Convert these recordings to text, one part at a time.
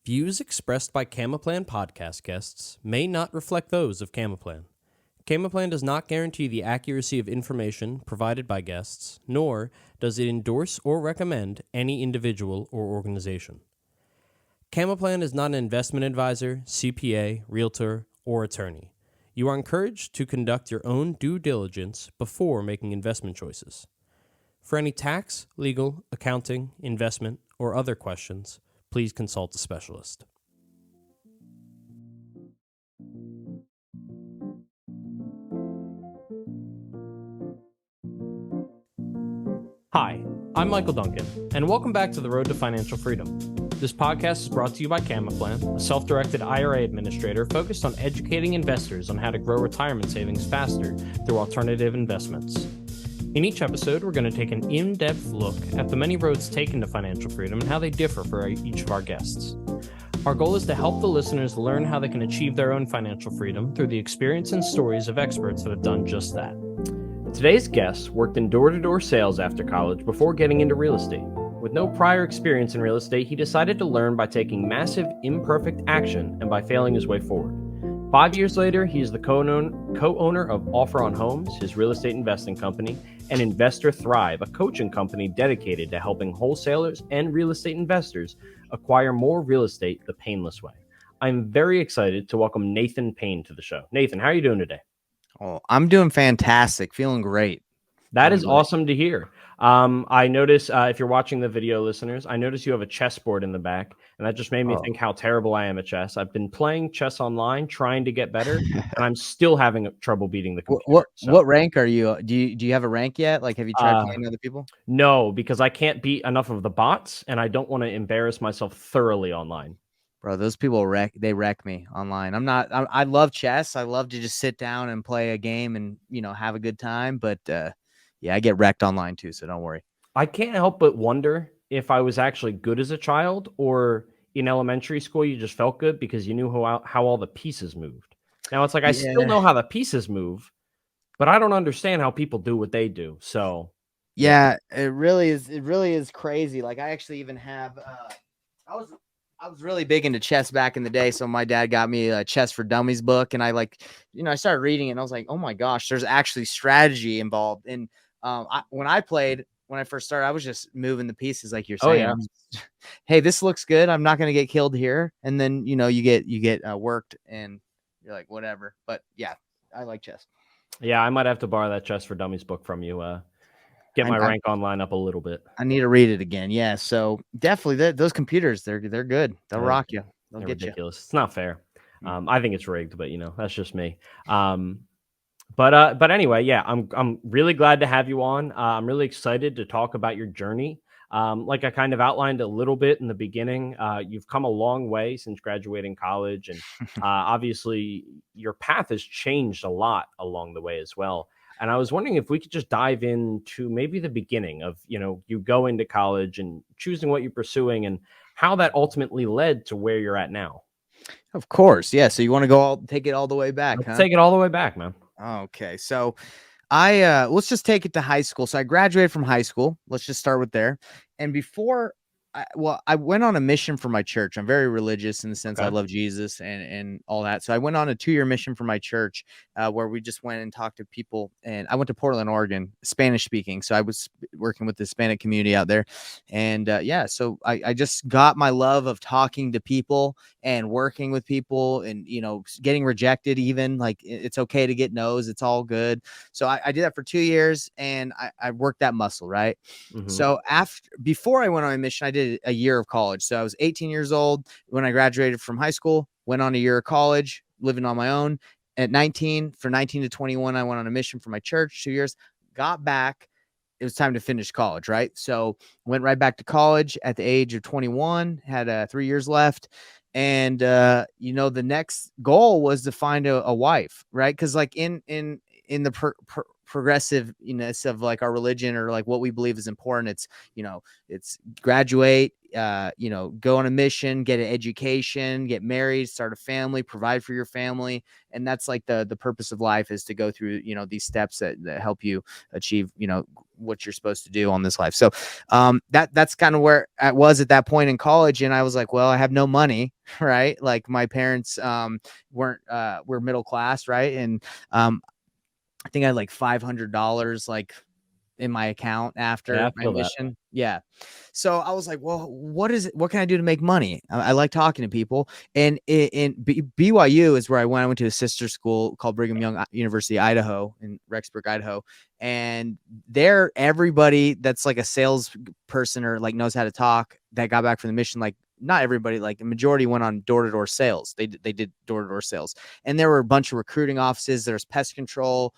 Views expressed by Camaplan podcast guests may not reflect those of Camaplan. Camaplan does not guarantee the accuracy of information provided by guests, nor does it endorse or recommend any individual or organization. Camaplan is not an investment advisor, CPA, realtor, or attorney. You are encouraged to conduct your own due diligence before making investment choices. For any tax, legal, accounting, investment, or other questions, please consult a specialist. Hi, I'm Michael Duncan, and welcome back to The Road to Financial Freedom. This podcast is brought to you by Camaplan, a self-directed IRA administrator focused on educating investors on how to grow retirement savings faster through alternative investments. In each episode, we're going to take an in-depth look at the many roads taken to financial freedom and how they differ for each of our guests. Our goal is to help the listeners learn how they can achieve their own financial freedom through the experience and stories of experts that have done just that. Today's guest worked in door-to-door sales after college before getting into real estate. With no prior experience in real estate, he decided to learn by taking massive, imperfect action and by failing his way forward. 5 years later, he is the co-owner of Offer on Homes, his real estate investing company, and Investor Thrive, a coaching company dedicated to helping wholesalers and real estate investors acquire more real estate the painless way. I'm very excited to welcome Nathan Payne to the show. Nathan, how are you doing today? Oh, I'm doing fantastic. Feeling great. That is awesome to hear. I notice, if you're watching the video, listeners, I notice you have a chessboard in the back, and that just made me think how terrible I am at chess. I've been playing chess online, trying to get better, and I'm still having trouble beating the computer. What rank are you? Do you have a rank yet? Like, have you tried playing other people? No, because I can't beat enough of the bots, and I don't want to embarrass myself thoroughly online. Bro, those people wreck me online. I love chess. I love to just sit down and play a game and, have a good time. But yeah, I get wrecked online too. So don't worry. I can't help but wonder if I was actually good as a child, or in elementary school, you just felt good because you knew how all the pieces moved. Now it's like, I still know how the pieces move, but I don't understand how people do what they do. So yeah, it really is crazy. Like, I actually even have, I was really big into chess back in the day. So my dad got me a Chess for Dummies book, and I I started reading it, and I was like, oh my gosh, there's actually strategy involved. And when I first started, I was just moving the pieces like you're saying. Oh, yeah. Hey, this looks good. I'm not going to get killed here. And then, you get worked, and you're like, whatever. But yeah, I like chess. Yeah, I might have to borrow that Chess for Dummies book from you. Get my rank online up a little bit. I need to read it again. Yeah. So definitely those computers, they're good. They'll rock you. They'll get ridiculous. It's not fair. I think it's rigged, but that's just me. But anyway, yeah, I'm really glad to have you on. I'm really excited to talk about your journey. Like I kind of outlined a little bit in the beginning, you've come a long way since graduating college, and obviously your path has changed a lot along the way as well. And I was wondering if we could just dive into maybe the beginning of, you go into college and choosing what you're pursuing and how that ultimately led to where you're at now. Of course. Yeah. So you want to take it all the way back? Let's take it all the way back, man. Okay. So let's just take it to high school. So I graduated from high school. Let's just start with there. And before I went on a mission for my church. I'm very religious in the sense I love Jesus and all that. So I went on a 2-year mission for my church where we just went and talked to people. And I went to Portland, Oregon, Spanish speaking. So I was working with the Hispanic community out there. And so I just got my love of talking to people and working with people and, getting rejected even. Like, it's okay to get no's. It's all good. So I did that for 2 years, and I worked that muscle, right? Mm-hmm. So before I went on a mission, I did a year of college. So I was 18 years old when I graduated from high school, went on a year of college, living on my own. At 19 to 21, I went on a mission for my church, 2 years, got back. It was time to finish college, right? So went right back to college at the age of 21, had 3 years left. And, the next goal was to find a wife, right? Because like in the progressiveness of like our religion, or like what we believe is important, it's graduate, go on a mission, get an education, get married, start a family, provide for your family. And that's like the purpose of life, is to go through, these steps that help you achieve, what you're supposed to do on this life. So that's kind of where I was at that point in college. And I was like, well, I have no money. right? Like my parents weren't were middle class, right? And I think I had like $500 like in my account Yeah, I after my feel that. mission. Yeah. So I was like, well, what is it? What can I do to make money? I like talking to people. And BYU is where I went. I went to a sister school called Brigham Young University, Idaho, in Rexburg, Idaho. And there, everybody that's like a salesperson or like knows how to talk that got back from the mission, like not everybody, like the majority went on door-to-door sales. They did door-to-door sales. And there were a bunch of recruiting offices. There's pest control,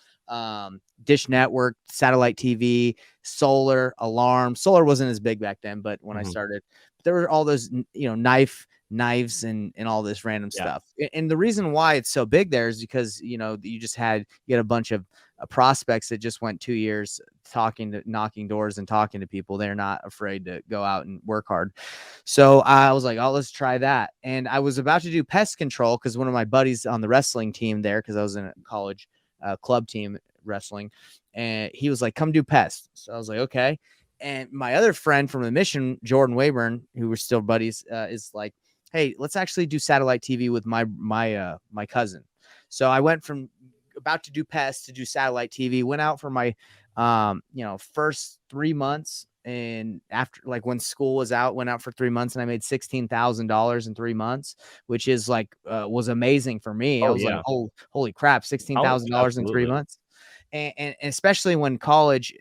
Dish Network, satellite TV, solar, alarm. Solar wasn't as big back then, but when I started, there were all those, knives and all this random stuff. And the reason why it's so big there is because, you had a bunch of prospects that just went 2 years knocking doors and talking to people. They're not afraid to go out and work hard. So I was like, oh, let's try that. And I was about to do pest control because one of my buddies on the wrestling team there, because I was in a college club team wrestling, and he was like, come do pest. So I was like, okay. And my other friend from the mission, Jordan Wayburn, who were still buddies, is like, hey, let's actually do satellite TV with my cousin. So I went from about to do pest to do satellite TV, went out for my first 3 months, and after, like, when school was out, went out for 3 months, and I made $16,000 in 3 months, which is like was amazing for me. I was like, oh, holy crap, $16,000 in 3 months. And especially when college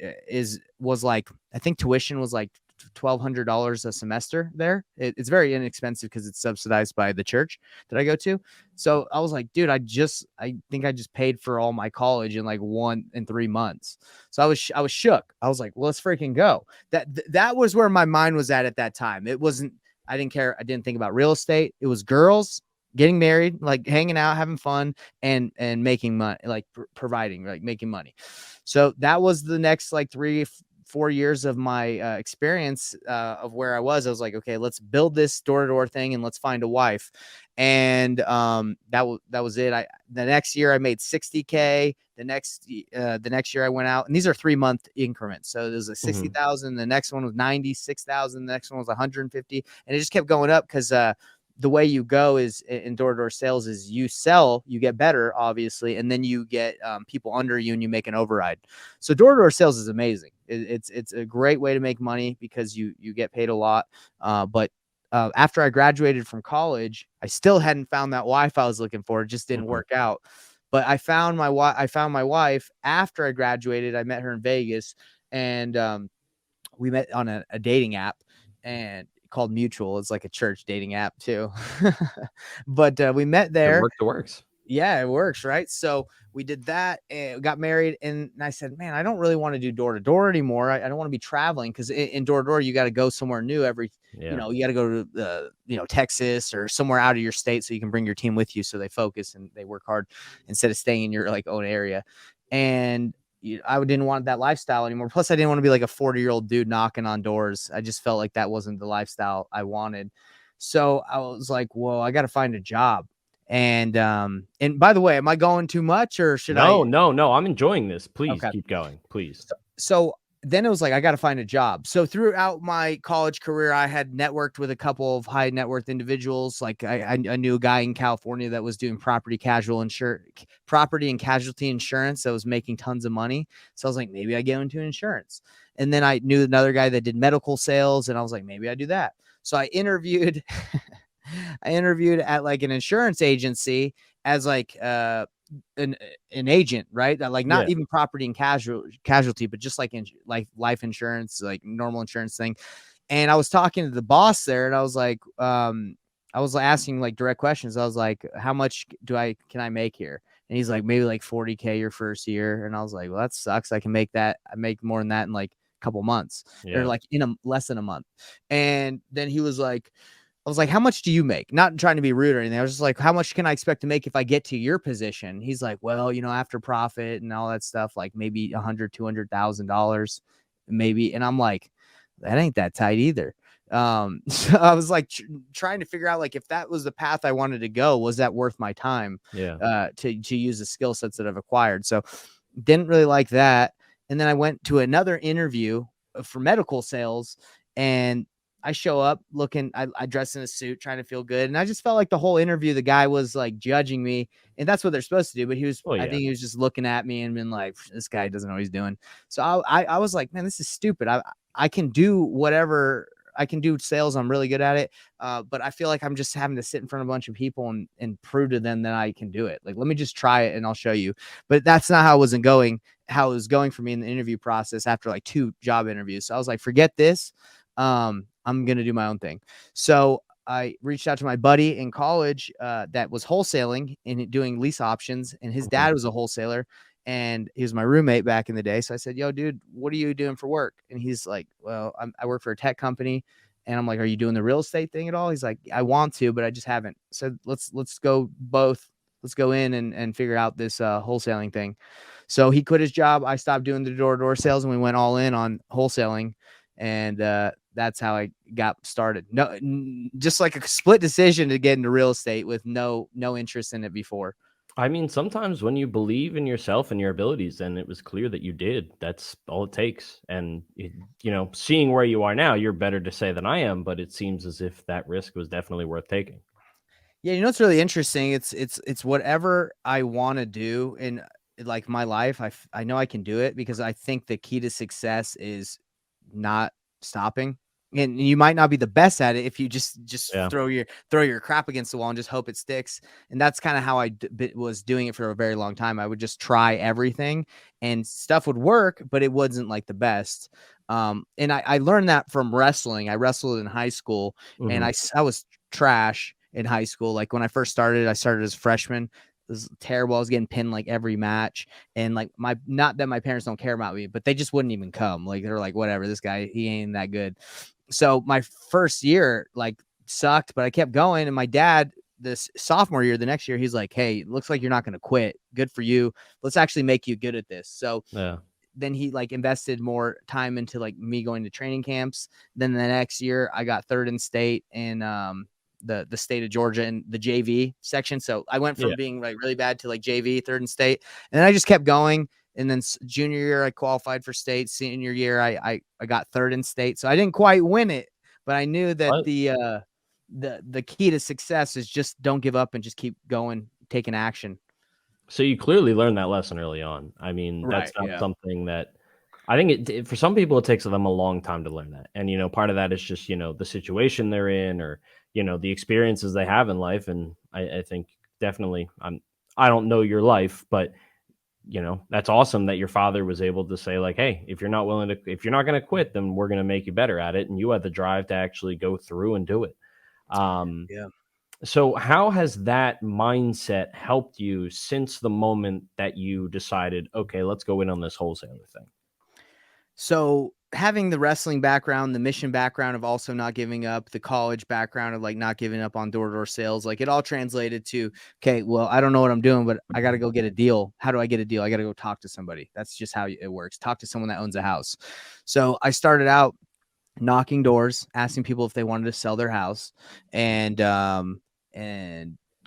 was like, I think tuition was like $1,200 a semester there. It's very inexpensive because it's subsidized by the church that I go to. So I was like, dude, I think I just paid for all my college in like 3 months. So I was shook. I was like, well, let's freaking go. That was where my mind was at that time. It wasn't, I didn't care. I didn't think about real estate. It was girls, getting married, like hanging out, having fun, and making money, like providing, like making money. So that was the next like 3-4 years of my experience of where I was. I was like, okay, let's build this door-to-door thing and let's find a wife. And that was it. The next year I made 60K. The next year I went out, and these are 3-month increments. So there's a 60,000. The next one was 96,000. The next one was 150, and it just kept going up because the way you go is in door-to-door sales is you sell, you get better, obviously, and then you get people under you and you make an override. So door-to-door sales is amazing. It's a great way to make money because you get paid a lot. But after I graduated from college, I still hadn't found that wife I was looking for. It just didn't work out. But I found my wife after I graduated. I met her in Vegas, and we met on a dating app, and called Mutual. It's like a church dating app too. But we met there. It works. Yeah, it works, right? So we did that and got married. And I said, man, I don't really want to do door to door anymore. I don't want to be traveling because in door to door, you got to go somewhere new you got to go to Texas or somewhere out of your state so you can bring your team with you, so they focus and they work hard instead of staying in your like own area. And I didn't want that lifestyle anymore. Plus, I didn't want to be like a 40-year-old dude knocking on doors. I just felt like that wasn't the lifestyle I wanted. So I was like, whoa, I got to find a job. And by the way, am I going too much or should I? No. I'm enjoying this. Please keep going. Please. So then it was like, I got to find a job. So throughout my college career, I had networked with a couple of high net worth individuals. Like I knew a guy in California that was doing property and casualty insurance that was making tons of money. So I was like, maybe I get into insurance. And then I knew another guy that did medical sales, and I was like, maybe I do that. So I interviewed at like an insurance agency as like an agent, right? Like not even property and casualty, but just like life insurance, like normal insurance thing. And I was talking to the boss there, and I was like, I was asking like direct questions. I was like, how much can I make here? And he's like, maybe like 40K your first year. And I was like, well, that sucks. I make more than that in like a couple months, or like in less than a month. And then he was like, I was like, how much do you make? Not trying to be rude or anything. I was just like, how much can I expect to make if I get to your position? He's like, well, after profit and all that stuff, like maybe $100,000-$200,000 maybe. And I'm like, that ain't that tight either. So I was like trying to figure out like if that was the path I wanted to go, was that worth my time? To use the skill sets that I've acquired. So didn't really like that. And then I went to another interview for medical sales, and I show up looking, I dress in a suit, trying to feel good. And I just felt like the whole interview, the guy was like judging me, and that's what they're supposed to do. But Well, I yeah. think he was just looking at me and being like, this guy doesn't know what he's doing. So I was like, man, this is stupid. I can do whatever. I can do sales. I'm really good at it. But I feel like I'm just having to sit in front of a bunch of people and prove to them that I can do it. Like, let me just try it and I'll show you. But that's not how it was going for me in the interview process after like 2 job interviews. So I was like, forget this. I'm going to do my own thing. So I reached out to my buddy in college that was wholesaling and doing lease options. And his dad was a wholesaler and he was my roommate back in the day. So I said, yo, dude, what are you doing for work? And he's like, well, I work for a tech company. And I'm like, are you doing the real estate thing at all? He's like, I want to, but I just haven't. So let's go both. Let's go in and figure out this wholesaling thing. So he quit his job. I stopped doing the door-to-door sales and we went all in on wholesaling. And that's how I got started. No, just like a split decision to get into real estate with no interest in it before. I mean, sometimes when you believe in yourself and your abilities, and it was clear that you did, that's all it takes. And, seeing where you are now, you're better to say than I am, but it seems as if that risk was definitely worth taking. Yeah, it's really interesting. It's whatever I want to do in like my life. I know I can do it because I think the key to success is not stopping. And you might not be the best at it if you just Yeah. throw your crap against the wall and just hope it sticks. And that's kind of how I was doing it for a very long time. I would just try everything and stuff would work, but it wasn't like the best. And I learned that from wrestling. I wrestled in high school and Hmm. I was trash in high school. Like when I first started, I started as a freshman. It was terrible. I was getting pinned like every match. And like not that my parents don't care about me, but they just wouldn't even come. Like they're like, whatever, this guy, he ain't that good. So my first year like sucked, but I kept going. And my dad, this sophomore year, the next year, he's like, hey, it looks like you're not going to quit. Good for you. Let's actually make you good at this. So Yeah. then he like invested more time into like me going to training camps. Then the next year I got third in state in the state of Georgia in the JV section. So I went Yeah. from being like really bad to like JV, third in state. And then I just kept going. And then junior year I qualified for state. Senior year I got third in state. So I didn't quite win it, but I knew that But the key to success is just don't give up and just keep going, taking action. so you clearly learned that lesson early on. I mean, that's Right. not Yeah. something that I think for some people it takes them a long time to learn that. And part of that is just, the situation they're in or, the experiences they have in life. And I think definitely I don't know your life, but that's awesome that your father was able to say like, hey, if you're not going to quit, then we're going to make you better at it. And you had the drive to actually go through and do it. Um, Yeah. So how has that mindset helped you since the moment that you decided, okay, let's go in on this wholesaler thing? So having the wrestling background, the mission background of also not giving up, the college background of like not giving up on door-to-door sales, like it all translated to, okay, well, I don't know what I'm doing, but I got to go get a deal. How do I get a deal? I got to go talk to somebody. That's just how it works. Talk to someone that owns a house. So I started out knocking doors, asking people if they wanted to sell their house and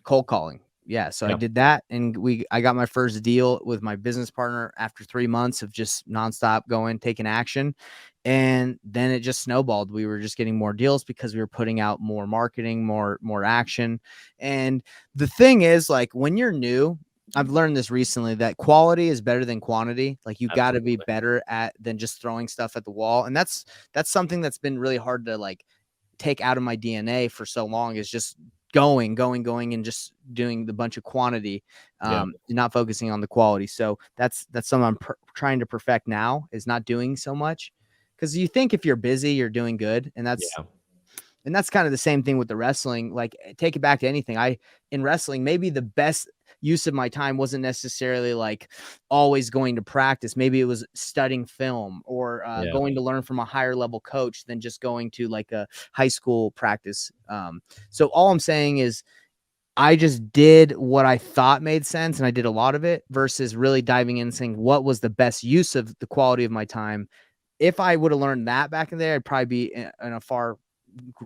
cold calling. Yeah, so I Yeah. did that and I got my first deal with my business partner after 3 months of just nonstop going, taking action. And then it just snowballed. We were just getting more deals because we were putting out more marketing, more action. And the thing is, like when you're new, I've learned this recently that quality is better than quantity. Like you got to be Absolutely. better at than just throwing stuff at the wall. And that's something that's been really hard to like take out of my DNA for so long is just going and just doing the bunch of quantity, Yeah. not focusing on the quality. So that's something I'm trying to perfect now is not doing so much. Cause you think if you're busy, you're doing good. And Yeah. that's kind of the same thing with the wrestling. Like take it back to anything. In wrestling, maybe the best use of my time wasn't necessarily like always going to practice. Maybe it was studying film or Yeah. going to learn from a higher level coach than just going to like a high school practice. So all I'm saying is I just did what I thought made sense and I did a lot of it versus really diving in and saying what was the best use of the quality of my time. If I would have learned that back in there, I'd probably be in a far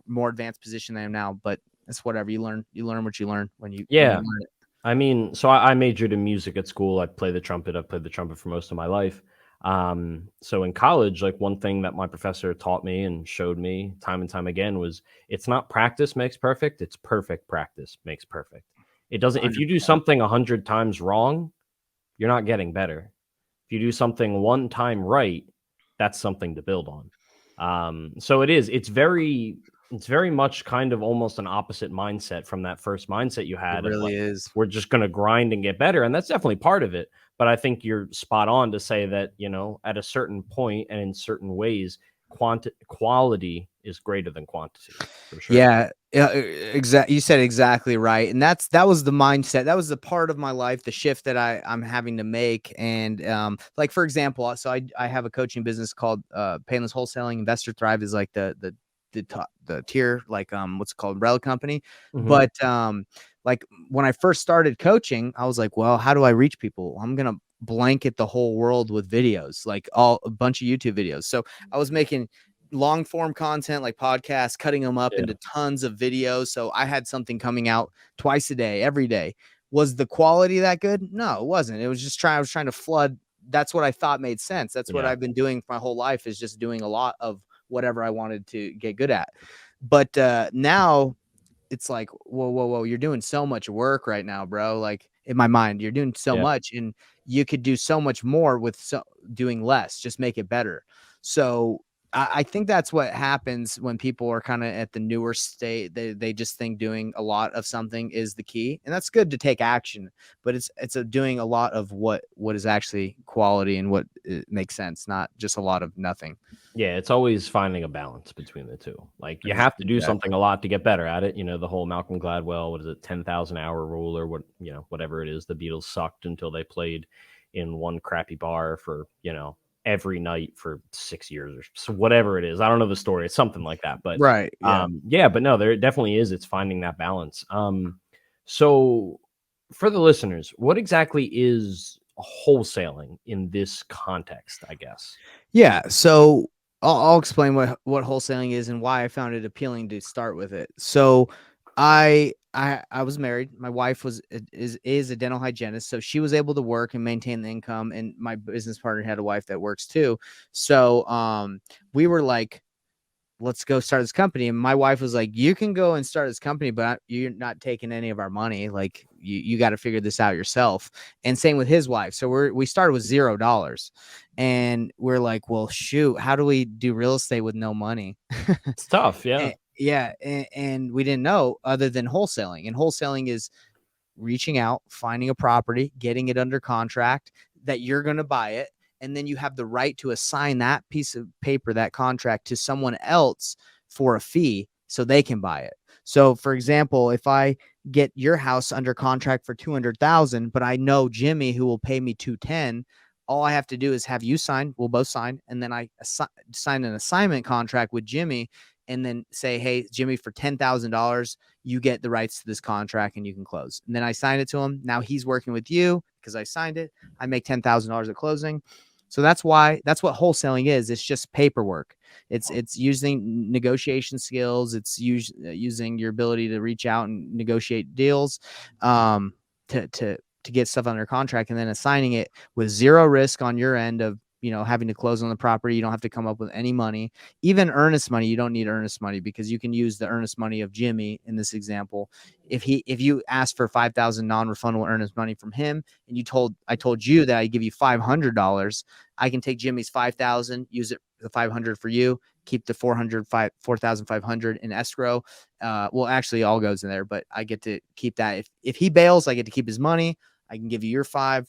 more advanced position than I am now, but it's whatever. You learn what you learn when you Yeah. learn it. I mean, so I majored in music at school. I played the trumpet. I've played the trumpet for most of my life. So in college, like one thing that my professor taught me and showed me time and time again was it's not practice makes perfect, it's perfect practice makes perfect. It doesn't, if you do 100%. something 100 times wrong, you're not getting better. If you do something one time right, that's something to build on. So it's very much kind of almost an opposite mindset from that first mindset you It had of really like, is. we're just going to grind and get better. And that's definitely part of it. But I think you're spot on to say that, at a certain point and in certain ways, quality is greater than quantity for sure. Yeah, exactly. You said exactly right, and that was the mindset. That was the part of my life, the shift that I'm having to make. And like for example, so I have a coaching business called Painless Wholesaling. Investor Thrive is like the top, the tier, like what's it called, umbrella company. Hmm. But like when I first started coaching, I was like, well, how do I reach people? I'm gonna blanket the whole world with videos, like a bunch of YouTube videos. So I was making long form content like podcasts, cutting them up Yeah. into tons of videos. So I had something coming out twice a day, every day. Was the quality that good? No, it wasn't. It was just I was trying to flood. That's what I thought made sense. That's what Yeah. I've been doing my whole life, is just doing a lot of whatever I wanted to get good at. But now it's like, whoa, whoa, whoa, you're doing so much work right now, bro. Like in my mind, you're doing so Yeah. much, and you could do so much more with doing less, just make it better. So I think that's what happens when people are kind of at the newer state. They just think doing a lot of something is the key, and that's good to take action, but it's doing a lot of what is actually quality and what makes sense, not just a lot of nothing. Yeah, it's always finding a balance between the two. Like you have to do something Exactly. a lot to get better at it. The whole Malcolm Gladwell, what is it, 10,000 hour rule or whatever it is. The Beatles sucked until they played in one crappy bar for, every night for 6 years or so, whatever it is. I don't know the story. It's something like that. But Right. Yeah. yeah, but no, there definitely is. It's finding that balance. So for the listeners, what exactly is wholesaling in this context, I guess? Yeah, so I'll explain what wholesaling is and why I found it appealing to start with it. So I was married. My wife is a dental hygienist, so she was able to work and maintain the income, and my business partner had a wife that works too. So we were like, let's go start this company. And my wife was like, you can go and start this company, but you're not taking any of our money. Like you got to figure this out yourself. And same with his wife. So we started with $0, and we're like, well, shoot, how do we do real estate with no money? It's tough. Yeah. Yeah. And we didn't know other than wholesaling, and wholesaling is reaching out, finding a property, getting it under contract that you're going to buy it. And then you have the right to assign that piece of paper, that contract, to someone else for a fee so they can buy it. So, for example, if I get your house under contract for 200,000, but I know Jimmy who will pay me 210, all I have to do is have you sign. We'll both sign, and then I sign an assignment contract with Jimmy, and then say, hey, Jimmy, for $10,000, you get the rights to this contract and you can close. And then I sign it to him. Now he's working with you because I signed it. I make $10,000 at closing. So that's what wholesaling is. It's just paperwork. It's using negotiation skills. It's using your ability to reach out and negotiate deals, to get stuff under contract, and then assigning it with zero risk on your end of having to close on the property. You don't have to come up with any money, even earnest money. You don't need earnest money because you can use the earnest money of Jimmy in this example. If you ask for 5,000 non-refundable earnest money from him, and I told you that I give you $500, I can take Jimmy's 5,000, use it the 500 for you, keep the 4,500 in escrow. Well, actually, all goes in there, but I get to keep that. If he bails, I get to keep his money. I can give you your 500.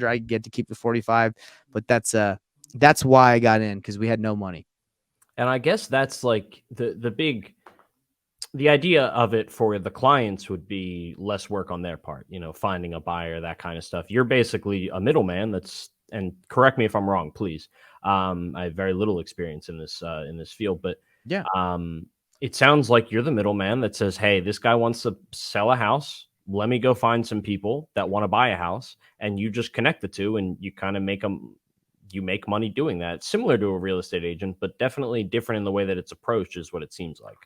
I get to keep the 45. But that's why I got in, because we had no money. And I guess that's like the idea of it for the clients would be less work on their part, finding a buyer, that kind of stuff. You're basically a middleman and correct me if I'm wrong, please. I have very little experience in this field, but Yeah. it sounds like you're the middleman that says, hey, this guy wants to sell a house. Let me go find some people that want to buy a house. And you just connect the two and you kind of you make money doing that. Similar to a real estate agent, but definitely different in the way that it's approached is what it seems like.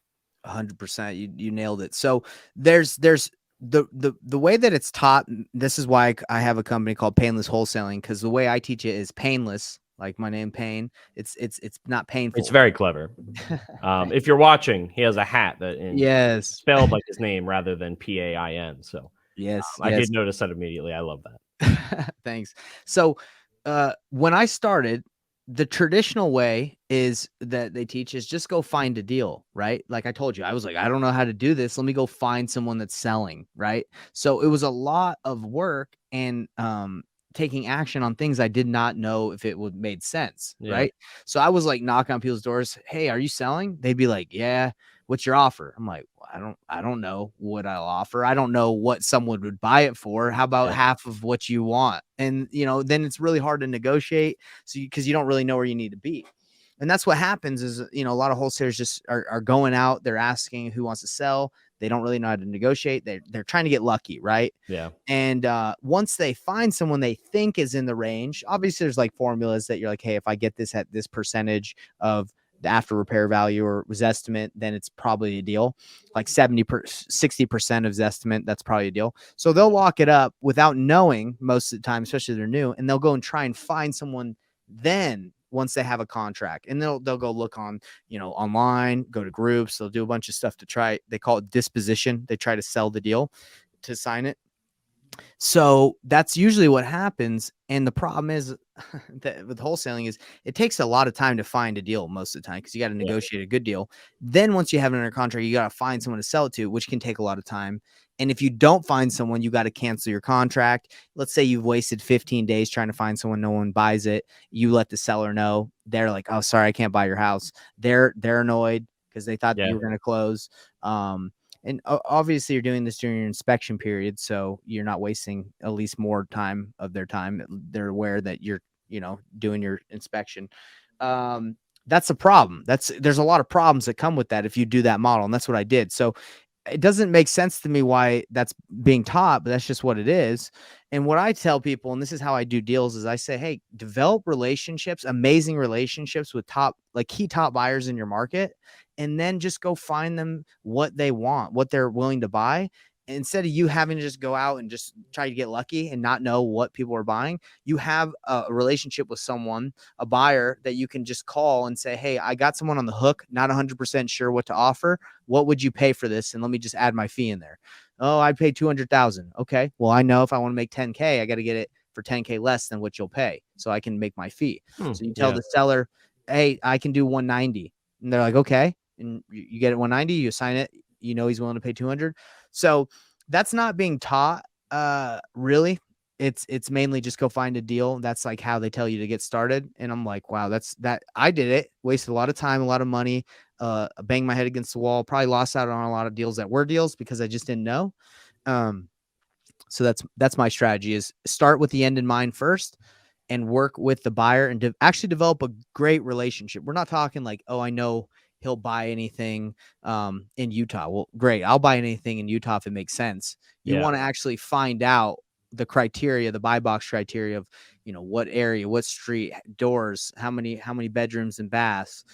100%. You nailed it. So there's the way that it's taught, this is why I have a company called Painless Wholesaling, because the way I teach it is painless, like my name Payne. It's not painful. It's very clever. If you're watching, he has a hat that Yes. spelled like his name rather than Pain. So Yes. I did Yes. notice that immediately. I love that. Thanks. So, when I started, the traditional way is that they teach is just go find a deal, right? Like I told you, I was like, I don't know how to do this. Let me go find someone that's selling, right? So it was a lot of work and taking action on things I did not know if it would made sense, Yeah. right? So I was like knocking on people's doors. Hey, are you selling? They'd be like, yeah. What's your offer? I'm like, well, I don't know what I'll offer. I don't know what someone would buy it for. How about Yeah. half of what you want? And then it's really hard to negotiate. So because you don't really know where you need to be. And that's what happens is, a lot of wholesalers just are going out. They're asking who wants to sell. They don't really know how to negotiate. They're trying to get lucky, right? Yeah. And once they find someone they think is in the range, obviously there's like formulas that you're like, hey, if I get this at this percentage of the after repair value or Zestimate, then it's probably a deal. Like 60% of Zestimate, that's probably a deal. So they'll lock it up without knowing most of the time, especially if they're new, and they'll go and try and find someone then once they have a contract, and they'll go look on, online, go to groups, they'll do a bunch of stuff to try. They call it disposition. They try to sell the deal to sign it. So that's usually what happens. And the problem is that with wholesaling is it takes a lot of time to find a deal most of the time because you got to Yeah. negotiate a good deal. Then once you have it under contract, you got to find someone to sell it to, which can take a lot of time. And if you don't find someone, you got to cancel your contract. Let's say you've wasted 15 days trying to find someone, no one buys it. You let the seller know. They're like, oh, sorry, I can't buy your house. They're annoyed because they thought you were going to close. And obviously you're doing this during your inspection period, so you're not wasting at least more time of their time. They're aware that you're, doing your inspection. That's a problem. There's a lot of problems that come with that if you do that model, and that's what I did. So it doesn't make sense to me why that's being taught, but that's just what it is. And what I tell people, and this is how I do deals, is I say, hey, develop relationships, amazing relationships with key top buyers in your market, and then just go find them what they want, what they're willing to buy. Instead of you having to just go out and just try to get lucky and not know what people are buying, you have a relationship with someone, a buyer that you can just call and say, hey, I got someone on the hook, not 100% sure what to offer. What would you pay for this? And let me just add my fee in there. Oh, I'd pay 200,000. Okay. Well, I know if I want to make 10K, I got to get it for 10K less than what you'll pay. So I can make my fee. So you tell the seller, hey, I can do 190. And they're like, okay. And you get it 190, you assign it, he's willing to pay 200. So that's not being taught. Really. It's mainly just go find a deal. That's like how they tell you to get started. And I'm like, wow, I did it. Wasted a lot of time, a lot of money, banged my head against the wall, probably lost out on a lot of deals that were deals because I just didn't know. So that's my strategy is start with the end in mind first and work with the buyer and actually develop a great relationship. We're not talking like, oh, I know he'll buy anything in Utah. Well, great. I'll buy anything in Utah if it makes sense. You want to actually find out the criteria, the buy box criteria of, what area, what street, doors, how many bedrooms and baths,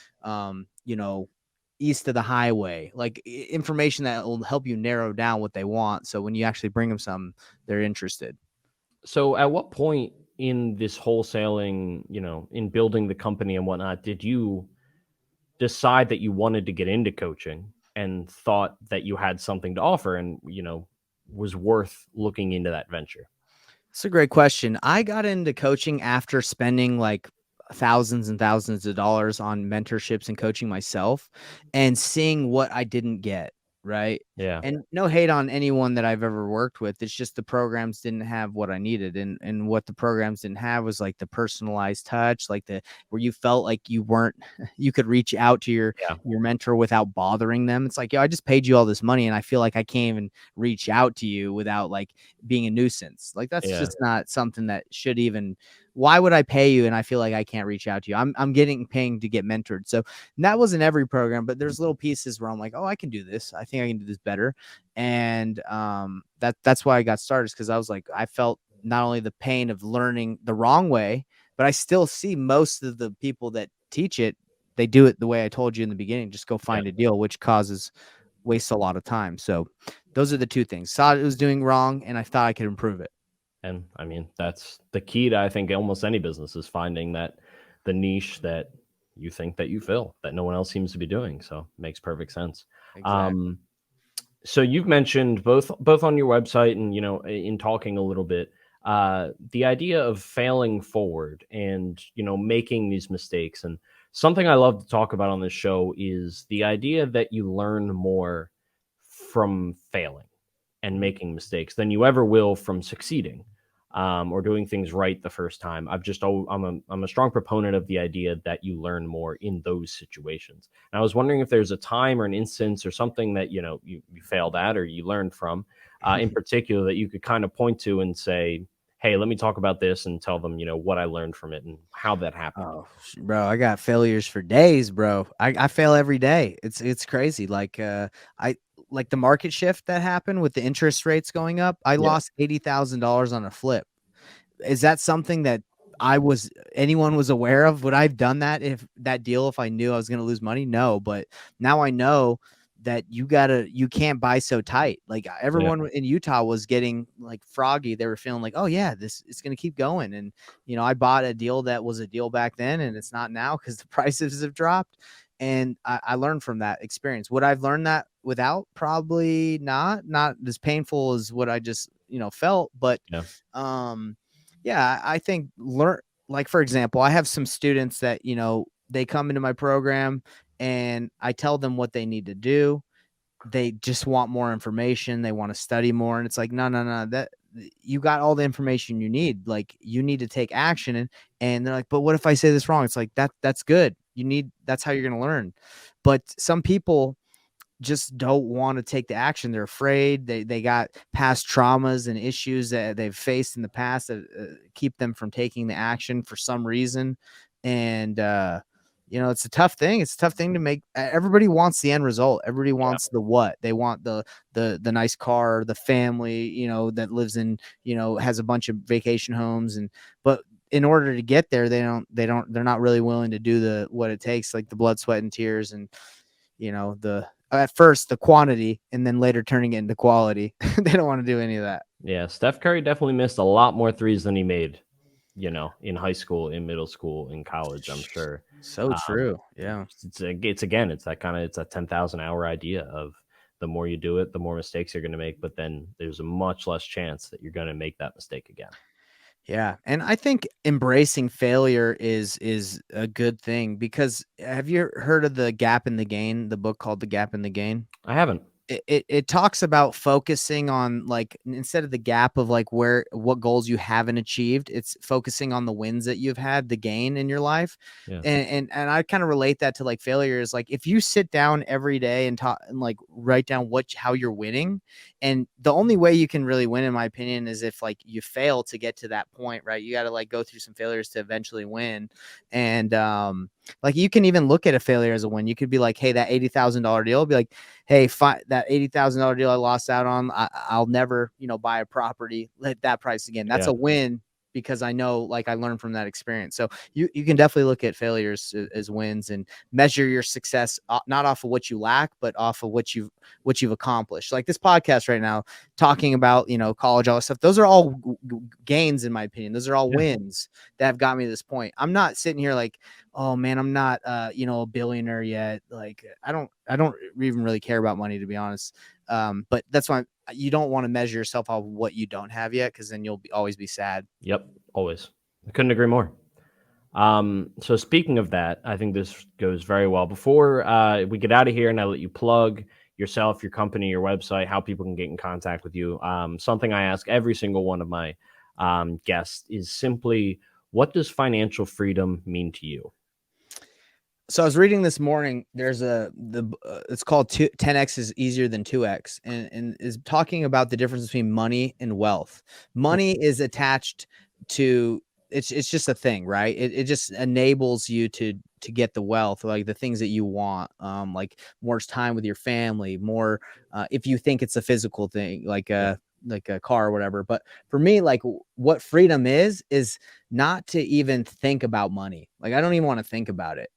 east of the highway, like information that will help you narrow down what they want. So when you actually bring them something, they're interested. So at what point in this wholesaling, in building the company and whatnot, did you decide that you wanted to get into coaching and thought that you had something to offer and, was worth looking into that venture? It's a great question. I got into coaching after spending like thousands and thousands of dollars on mentorships and coaching myself and seeing what I didn't get. Right. Yeah. And no hate on anyone that I've ever worked with. It's just the programs didn't have what I needed. And what the programs didn't have was like the personalized touch, like where you felt like you could reach out to your mentor without bothering them. It's like, I just paid you all this money and I feel like I can't even reach out to you without like being a nuisance. Like that's just not something that should even, why would I pay you? And I feel like I can't reach out to you. I'm getting paying to get mentored. So that wasn't every program, but there's little pieces where I'm like, oh, I can do this. I think I can do this better. And that's why I got started, because I was like, I felt not only the pain of learning the wrong way, but I still see most of the people that teach it, they do it the way I told you in the beginning, just go find a deal, which wastes a lot of time. So Those are the two things. Saw it was doing wrong, and I thought I could improve it. And I mean, that's the key to, I think, almost any business, is finding that the niche that you think that you fill, that no one else seems to be doing. So it makes perfect sense. Exactly. So you've mentioned both on your website and, in talking a little bit, the idea of failing forward and, making these mistakes. And something I love to talk about on this show is the idea that you learn more from failing and making mistakes than you ever will from succeeding, or doing things right the first time. I'm a strong proponent of the idea that you learn more in those situations. And I was wondering if there's a time or an instance or something that you failed at or you learned from, in particular, that you could kind of point to and say, "Hey, let me talk about this," and tell them what I learned from it and how that happened. Oh, bro, I got failures for days, bro. I fail every day. It's crazy. I like the market shift that happened with the interest rates going up. I Yeah, lost $80,000 on a flip. Is that something that anyone was aware of? Would I have done if I knew I was going to lose money? No, but now I know that you can't buy so tight. Like yeah, everyone in Utah was getting like froggy. They were feeling like, oh yeah, this it's going to keep going. And I bought a deal that was a deal back then, and it's not now because the prices have dropped. And I learned from that experience. Would I've learned that without? Probably not as painful as what I just felt, but yeah, um yeah, I think like, for example, I have some students that, they come into my program and I tell them what they need to do. They just want more information. They want to study more. And it's like, no, no, no, that you got all the information you need. Like you need to take action. And they're like, but what if I say this wrong? It's like, that's good. That's how you're going to learn. But some people just don't want to take the action. They're afraid. They got past traumas and issues that they've faced in the past that keep them from taking the action for some reason. And it's a tough thing. It's a tough thing to make. Everybody wants the end result. Everybody yeah, wants the what they want, the nice car, the family, that lives in, has a bunch of vacation homes. But in order to get there, they're not really willing to do what it takes, like the blood, sweat, and tears, and the at first the quantity and then later turning it into quality. They don't want to do any of that. yeah. Steph Curry definitely missed a lot more threes than he made, in high school, in middle school, in college, I'm sure. So Um, true. Yeah. it's that 10,000 hour idea of the more you do it, the more mistakes you're going to make, but then there's a much less chance that you're going to make that mistake again. Yeah. And I think embracing failure is a good thing, because have you heard of The Gap in the Gain, the book called The Gap in the Gain? I haven't. It talks about focusing on, like, instead of the gap of like what goals you haven't achieved, it's focusing on the wins that you've had, the gain in your life. Yeah. And I kind of relate that to like failure is like, if you sit down every day and talk and like write down how you're winning, and the only way you can really win, in my opinion, is if like you fail to get to that point, right? You got to like go through some failures to eventually win. And like you can even look at a failure as a win. You could be like, hey, that $80,000 deal, be like, hey, that $80,000 deal I lost out on, I'll never, buy a property at that price again. That's Yeah. a win, because I know, like, I learned from that experience. So you can definitely look at failures as wins and measure your success not off of what you lack, but off of what you've accomplished. Like this podcast right now, talking about college, all this stuff. Those are all gains, in my opinion. Those are all Yeah. wins that have got me to this point. I'm not sitting here like, oh man, I'm not a billionaire yet. Like I don't even really care about money, to be honest. But that's why you don't want to measure yourself off what you don't have yet, because then you'll always be sad. Yep. Always. I couldn't agree more. So speaking of that, I think this goes very well. Before we get out of here and I let you plug yourself, your company, your website, how people can get in contact with you, something I ask every single one of my guests is simply, what does financial freedom mean to you? So I was reading this morning. There's it's called 10x is easier than 2x, and is talking about the difference between money and wealth. Money is attached to it's just a thing, right? It just enables you to get the wealth, like the things that you want, like more time with your family, more if you think it's a physical thing, like Yeah. a car or whatever. But for me, like what freedom is not to even think about money. Like I don't even want to think about it.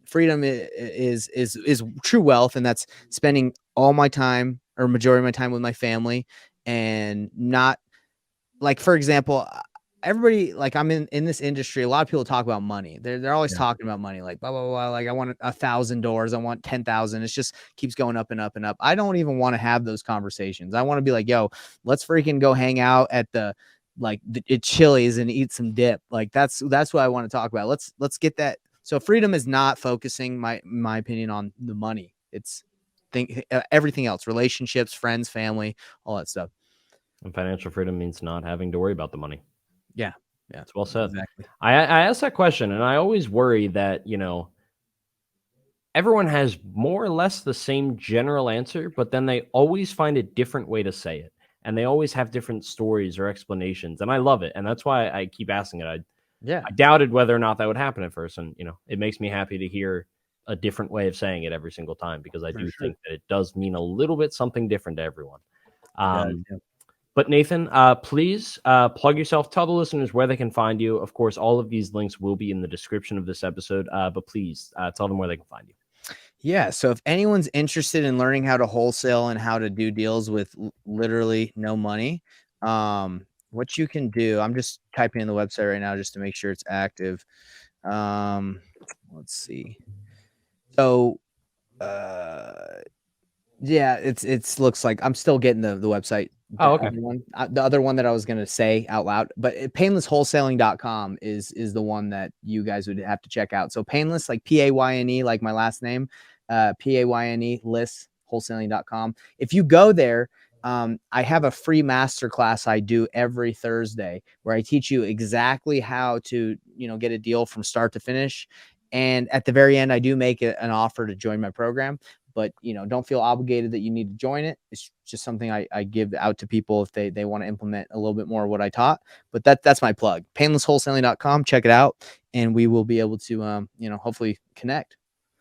Freedom is true wealth, and that's spending all my time or majority of my time with my family, and not like, for example, everybody, like, I'm in this industry, a lot of people talk about money. They're always Yeah. talking about money, like blah blah blah. Like, I want $1,000, I want 10,000. It's just keeps going up and up and up. I don't even want to have those conversations. I want to be like, yo, let's freaking go hang out at at Chili's and eat some dip. Like, that's what I want to talk about. Let's get that. So freedom is not focusing my opinion on the money. It's everything else, relationships, friends, family, all that stuff. And financial freedom means not having to worry about the money. Yeah. Yeah. It's well said. Exactly. I asked that question, and I always worry that, everyone has more or less the same general answer, but then they always find a different way to say it. And they always have different stories or explanations. And I love it. And that's why I keep asking it. Yeah. I doubted whether or not that would happen at first. And, it makes me happy to hear a different way of saying it every single time, because I do think that it does mean a little bit something different to everyone. Yeah. But Nathan, please plug yourself. Tell the listeners where they can find you. Of course, all of these links will be in the description of this episode. But please tell them where they can find you. Yeah. So if anyone's interested in learning how to wholesale and how to do deals with literally no money, what you can do, I'm just typing in the website right now just to make sure it's active. Let's see. So, yeah, it's looks like I'm still getting the website. Oh, okay. The other one that I was going to say out loud, but painlesswholesaling.com is the one that you guys would have to check out. So painless, like Payne, like my last name, Payne, list wholesaling.com. If you go there, I have a free masterclass I do every Thursday where I teach you exactly how to, get a deal from start to finish. And at the very end, I do make an offer to join my program. But, don't feel obligated that you need to join it. It's just something I give out to people if they want to implement a little bit more of what I taught. But that's my plug. Painlesswholesaling.com. Check it out. And we will be able to, hopefully connect.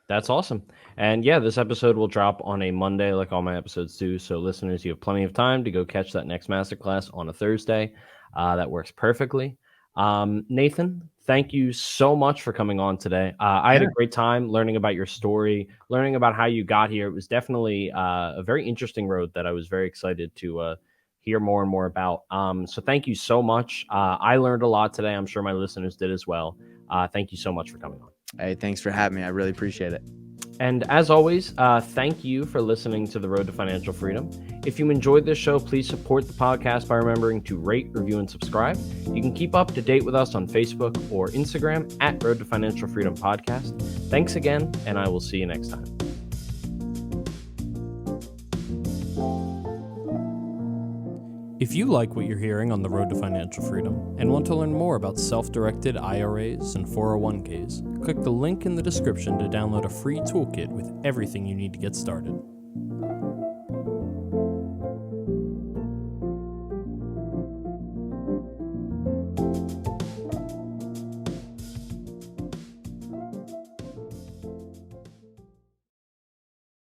That's awesome. And yeah, this episode will drop on a Monday, like all my episodes do. So listeners, you have plenty of time to go catch that next masterclass on a Thursday. That works perfectly. Nathan, thank you so much for coming on today. I had a great time learning about your story, learning about how you got here. It was definitely a very interesting road that I was very excited to hear more and more about. So thank you so much. I learned a lot today. I'm sure my listeners did as well. Thank you so much for coming on. Hey, thanks for having me. I really appreciate it. And as always, thank you for listening to The Road to Financial Freedom. If you enjoyed this show, please support the podcast by remembering to rate, review, and subscribe. You can keep up to date with us on Facebook or Instagram at Road to Financial Freedom Podcast. Thanks again, and I will see you next time. If you like what you're hearing on The Road to Financial Freedom and want to learn more about self-directed IRAs and 401ks, click the link in the description to download a free toolkit with everything you need to get started.